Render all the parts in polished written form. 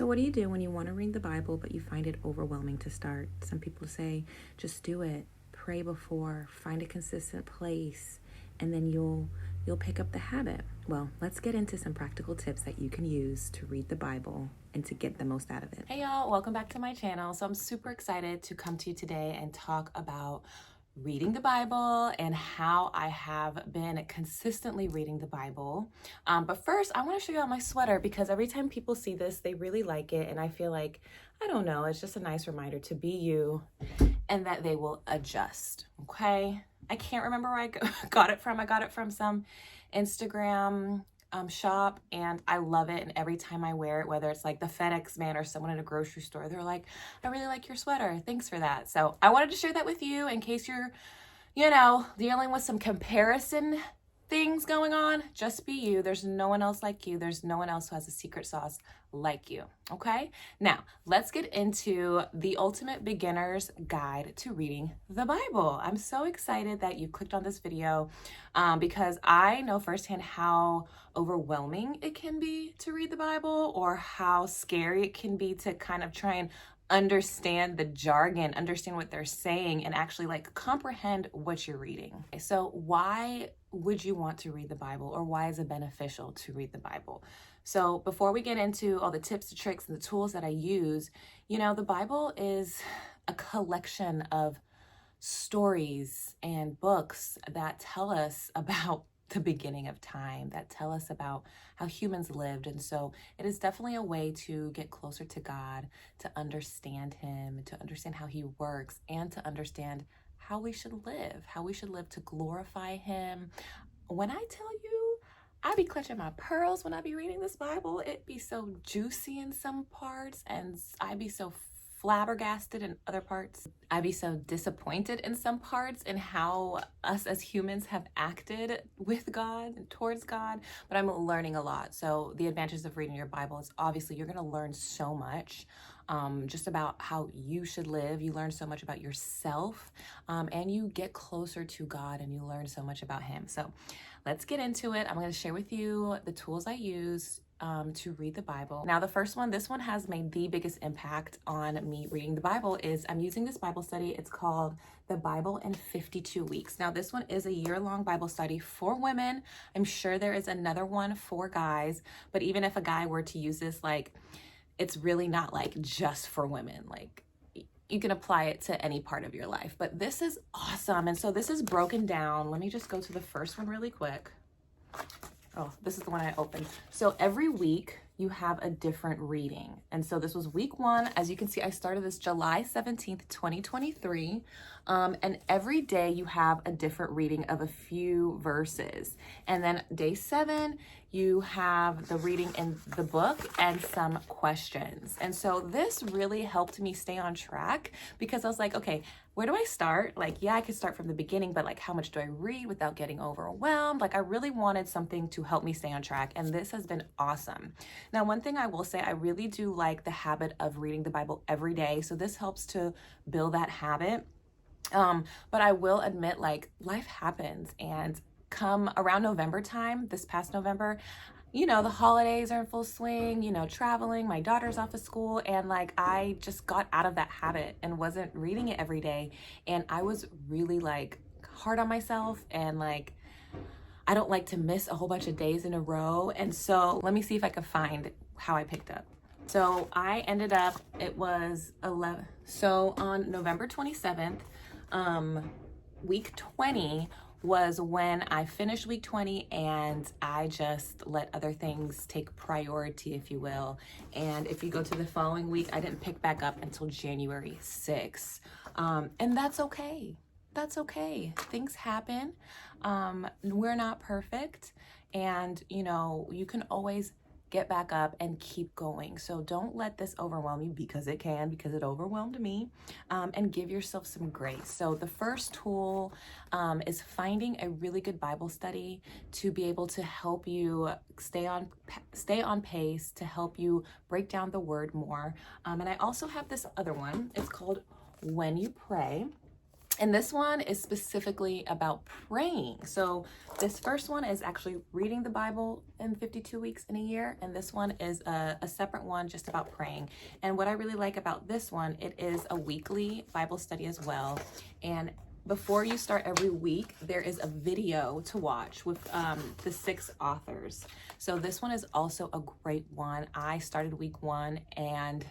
So what do you do when you want to read the Bible, but you find it overwhelming to start? Some people say, just do it. Pray before, find a consistent place, and then you'll pick up the habit. Well, let's get into some practical tips that you can use to read the Bible and to get the most out of it. Hey y'all, welcome back to my channel. So I'm super excited to come to you today and talk about reading the Bible and how I have been consistently reading the Bible. But first, I want to show you all my sweater because every time people see this, they really like it. And I feel like, I don't know, it's just a nice reminder to be you and that they will adjust, okay? I can't remember where I got it from. I got it from some Instagram shop, and I love it. And every time I wear it, whether it's like the FedEx man or someone in a grocery store, they're like, I really like your sweater. Thanks for that. So I wanted to share that with you in case you're, dealing with some comparison things going on. Just be you. There's no one else like you. There's no one else who has a secret sauce like you. Okay. Now let's get into the ultimate beginner's guide to reading the Bible. I'm so excited that you clicked on this video because I know firsthand how overwhelming it can be to read the Bible, or how scary it can be to kind of try and understand the jargon, understand what they're saying, and actually like comprehend what you're reading. So why would you want to read the Bible, or why is it beneficial to read the Bible? So before we get into all the tips, the tricks, and the tools that I use, the Bible is a collection of stories and books that tell us about the beginning of time, that tell us about how humans lived. And so it is definitely a way to get closer to God, to understand him, to understand how he works, and to understand how we should live to glorify him. When I tell you, I be clutching my pearls when I be reading this Bible. It be so juicy in some parts, and I be so flabbergasted in other parts. I'd be so disappointed in some parts in how us as humans have acted with God and towards God, but I'm learning a lot. So the advantages of reading your Bible is obviously you're going to learn so much just about how you should live. You learn so much about yourself, and you get closer to God, and you learn so much about him. So let's get into it. I'm going to share with you the tools I use to read the Bible. Now, the first one, this one has made the biggest impact on me reading the Bible, is I'm using this Bible study. It's called The Bible in 52 Weeks. Now, this one is a year-long Bible study for women. I'm sure there is another one for guys, but even if a guy were to use this, like, it's really not like just for women. Like, you can apply it to any part of your life, but this is awesome. And so this is broken down. Let me just go to the first one really quick. Oh, this is the one I opened. So every week you have a different reading. And so this was week 1. As you can see, I started this July 17th, 2023. And every day you have a different reading of a few verses. And then day 7, you have the reading in the book and some questions. And so this really helped me stay on track because I was like, okay, where do I start? Like, yeah, I could start from the beginning, but like, how much do I read without getting overwhelmed? Like, I really wanted something to help me stay on track, and this has been awesome. Now, one thing I will say, I really do like the habit of reading the Bible every day. So this helps to build that habit. But I will admit, like, life happens, and come around November time, this past November, the holidays are in full swing, traveling, my daughter's off of school, and like, I just got out of that habit and wasn't reading it every day. And I was really like hard on myself, and like, I don't like to miss a whole bunch of days in a row. And so let me see if I could find how I picked up. So I ended up, it was 11. So on November 27th, week 20 was when I finished week 20, and I just let other things take priority, if you will. And if you go to the following week, I didn't pick back up until January 6th. And that's okay. That's okay. Things happen. We're not perfect. And, you can always get back up and keep going. So don't let this overwhelm you, because it overwhelmed me, and give yourself some grace. So the first tool is finding a really good Bible study to be able to help you stay on pace, to help you break down the word more. And I also have this other one. It's called When You Pray. And this one is specifically about praying. So this first one is actually reading the Bible in 52 weeks in a year. And this one is a separate one just about praying. And what I really like about this one, it is a weekly Bible study as well. And before you start every week, there is a video to watch with the 6 authors. So this one is also a great one. I started week 1 and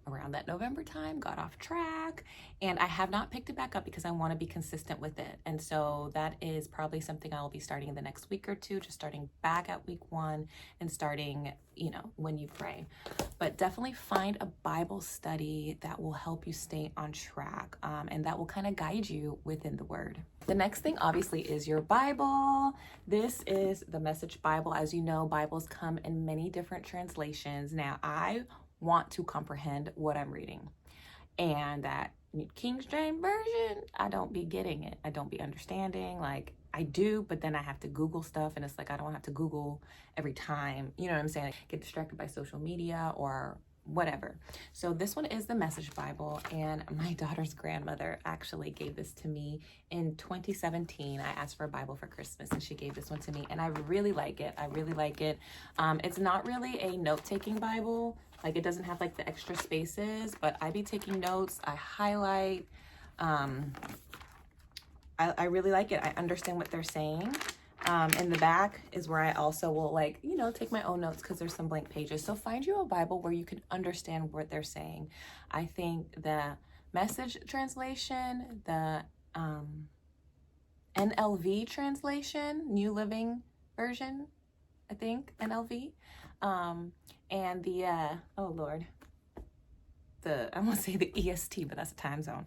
around that November time, got off track, and I have not picked it back up because I want to be consistent with it. And so that is probably something I'll be starting in the next week or two, just starting back at week 1 and starting, when you pray. But definitely find a Bible study that will help you stay on track, and that will kind of guide you within the Word. The next thing obviously is your Bible. This is the Message Bible. As you know, Bibles come in many different translations. Now, I want to comprehend what I'm reading, and that King James version, I don't be getting it. I don't be understanding. Like, I do, but then I have to Google stuff, and it's like I don't have to Google every time, you know what I'm saying? Like, get distracted by social media or whatever. So this one is the Message Bible, and my daughter's grandmother actually gave this to me in 2017. I asked for a Bible for Christmas, and she gave this one to me, and I really like it. I really like it. It's not really a note-taking Bible. Like, it doesn't have like the extra spaces, but I be taking notes. I highlight. I really like it. I understand what they're saying. In the back is where I also will take my own notes because there's some blank pages. So find you a Bible where you can understand what they're saying. I think the Message translation, the NLV translation, New Living Version, I think, NLV, and the, I want to say the EST, but that's a time zone.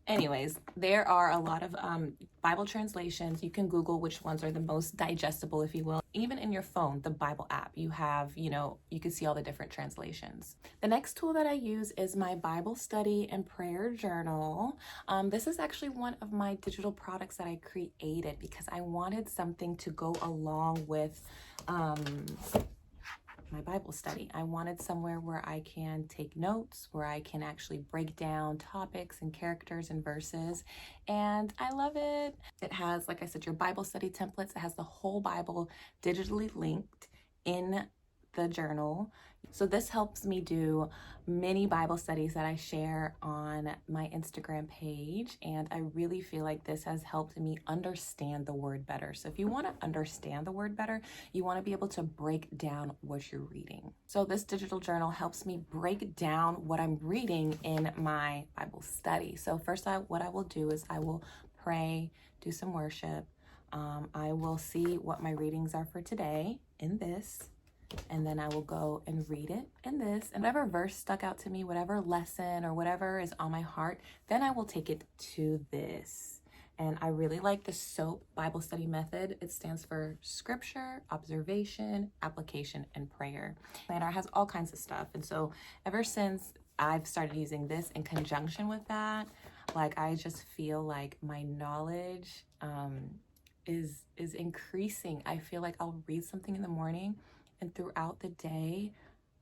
Anyways, there are a lot of Bible translations. You can Google which ones are the most digestible, if you will. Even in your phone, the Bible app, you have, you can see all the different translations. The next tool that I use is my Bible study and prayer journal. This is actually one of my digital products that I created because I wanted something to go along with my Bible study. I wanted somewhere where I can take notes, where I can actually break down topics and characters and verses, and I love it. It has, like I said, your Bible study templates. It has the whole Bible digitally linked in the journal. So this helps me do many Bible studies that I share on my Instagram page, and I really feel like this has helped me understand the word better. So if you want to understand the word better, you want to be able to break down what you're reading. So this digital journal helps me break down what I'm reading in my Bible study. So first, what I will do is I will pray, do some worship. I will see what my readings are for today in this, and then I will go and read it in this, and whatever verse stuck out to me, whatever lesson or whatever is on my heart, then I will take it to this. And I really like the SOAP Bible study method. It stands for scripture, observation, application, and prayer. Planner has all kinds of stuff. And so ever since I've started using this in conjunction with that, like, I just feel like my knowledge is increasing. I feel like I'll read something in the morning, and throughout the day,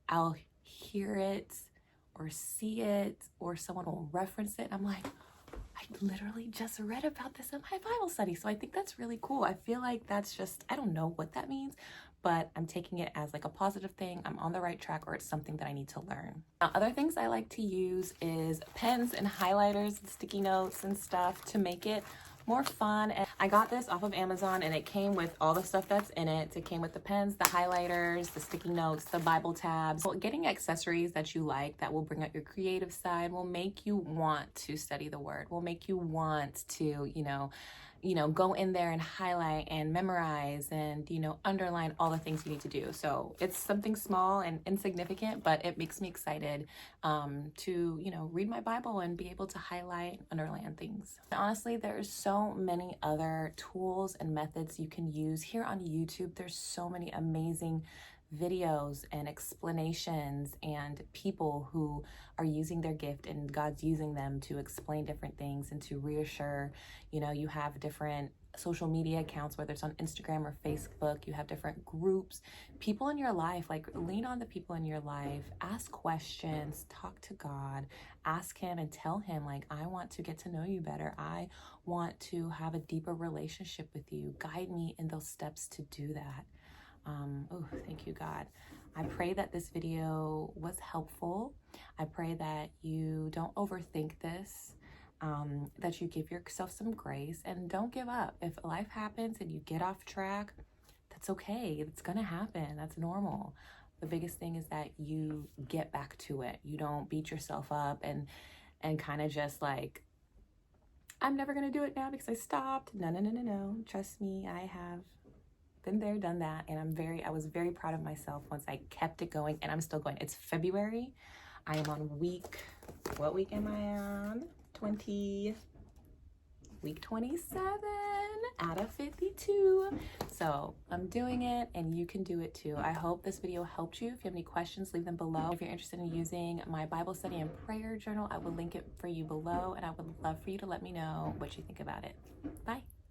I'll hear it or see it, or someone will reference it. I'm like, I literally just read about this in my Bible study. So I think that's really cool. I feel like that's just, I don't know what that means, but I'm taking it as like a positive thing. I'm on the right track, or it's something that I need to learn. Now, other things I like to use is pens and highlighters and sticky notes and stuff to make it more fun. And I got this off of Amazon, and it came with all the stuff that's in it. It came with the pens, the highlighters, the sticky notes, the Bible tabs. So getting accessories that you like that will bring out your creative side will make you want to study the word, will make you want to, go in there and highlight and memorize and, underline all the things you need to do. So it's something small and insignificant, but it makes me excited to, read my Bible and be able to highlight, underline things. Honestly, there's so many other tools and methods you can use. Here on YouTube, there's so many amazing videos and explanations and people who are using their gift, and God's using them to explain different things and to reassure. You have different social media accounts, whether it's on Instagram or Facebook. You have different groups, people in your life. Like, lean on the people in your life, ask questions, talk to God, ask him and tell him, like, I want to get to know you better. I want to have a deeper relationship with you. Guide me in those steps to do that. Oh, thank you, God. I pray that this video was helpful. I pray that you don't overthink this, that you give yourself some grace and don't give up. If life happens and you get off track, that's okay. It's gonna happen. That's normal. The biggest thing is that you get back to it. You don't beat yourself up and kind of just like, I'm never gonna do it now because I stopped. No, no, no, no, no. Trust me, I have been there, done that, and I was very proud of myself once I kept it going, and I'm still going. It's February. I am on what week am I on? Week 27 out of 52. So I'm doing it, and you can do it too. I hope this video helped you. If you have any questions, leave them below. If you're interested in using my Bible study and prayer journal, I will link it for you below, and I would love for you to let me know what you think about it. Bye.